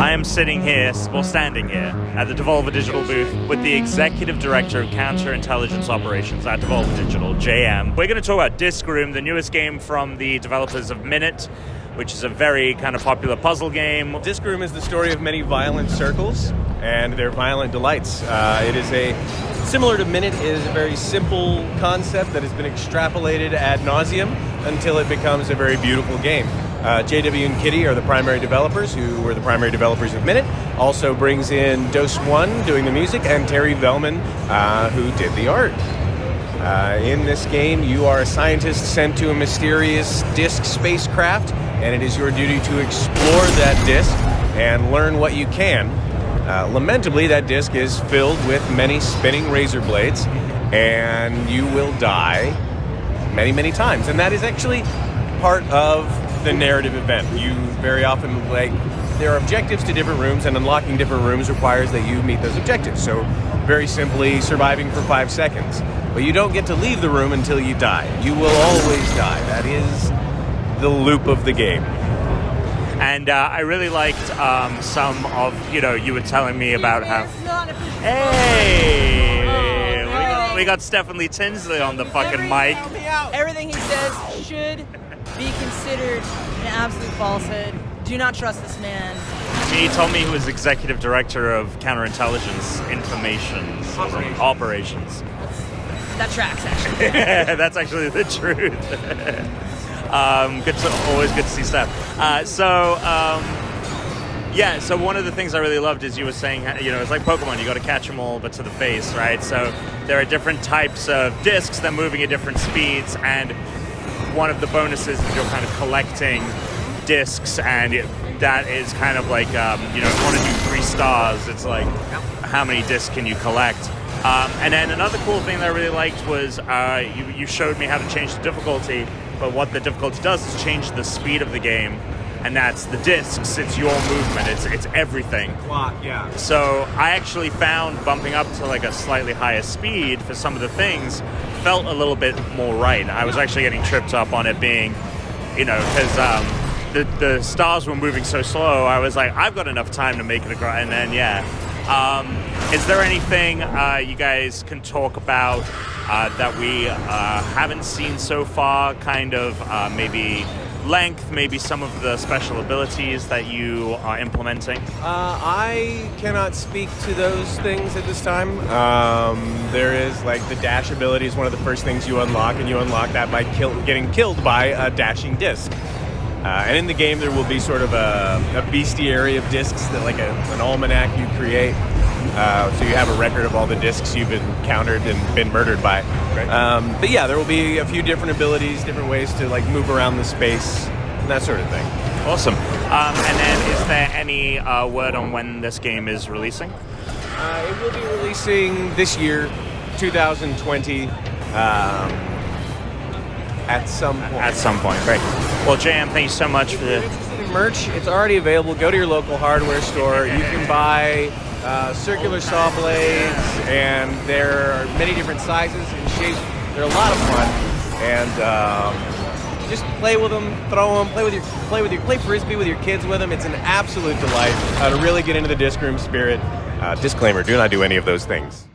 I am sitting here, well, standing here, at the Devolver Digital booth with the Executive Director of Counterintelligence Operations at Devolver Digital, JM. We're going to talk about Disc Room, the newest game from the developers of Minit, which is a very kind of popular puzzle game. Disc Room is the story of many violent circles and their violent delights. Similar to Minit, it is a very simple concept that has been extrapolated ad nauseum until it becomes a very beautiful game. JW and Kitty are the primary developers, who were the primary developers of Minit. Also brings in Dose One doing the music, and Terry Velman, who did the art. In this game, you are a scientist sent to a mysterious disk spacecraft, and it is your duty to explore that disk and learn what you can. Lamentably, that disk is filled with many spinning razor blades, and you will die many, many times. And that is actually part of the narrative event. You very often, there are objectives to different rooms, and unlocking different rooms requires that you meet those objectives. So, very simply, surviving for 5 seconds. But you don't get to leave the room until you die. You will always die. That is the loop of the game. And I really liked some of, you were telling me about how... Hey! We got Stephanie Tinsley on the fucking mic. Everything he says should be considered an absolute falsehood. Do not trust this man. He told me he was executive director of counterintelligence information operations. That tracks, actually. That's actually the truth. Always good to see Steph. So one of the things I really loved is you were saying, it's like Pokemon, you got to catch them all, but to the face, right? So there are different types of discs that are moving at different speeds, and one of the bonuses is you're kind of collecting discs, and that is kind of like, if you want to do 3 stars, it's like, how many discs can you collect? And then another cool thing that I really liked was you showed me how to change the difficulty, but what the difficulty does is change the speed of the game, and that's the discs, it's your movement, it's everything. Clock, yeah. So I actually found bumping up to like a slightly higher speed for some of the things felt a little bit more right. I was actually getting tripped up on it being, because the stars were moving so slow, I was like, I've got enough time to make it across, and then, is there anything you guys can talk about that we haven't seen so far, kind of maybe length, maybe some of the special abilities that you are implementing? I cannot speak to those things at this time. There is, the dash ability is one of the first things you unlock, and you unlock that by getting killed by a dashing disc. And in the game, there will be sort of a bestiary of discs that, an almanac you create. So you have a record of all the discs you've encountered and been murdered by. Right. But yeah, there will be a few different abilities, different ways to move around the space, and that sort of thing. Awesome. And then is there any word on when this game is releasing? It will be releasing this year, 2020. At some point. At some point, great. Well, JM, thank you so much for the... merch. It's already available. Go to your local hardware store. You can buy circular saw blades, and there are many different sizes and shapes. They're a lot of fun, and just play with them, throw them, play frisbee with your kids with them. It's an absolute delight to really get into the Disc Room spirit. Disclaimer: do not do any of those things.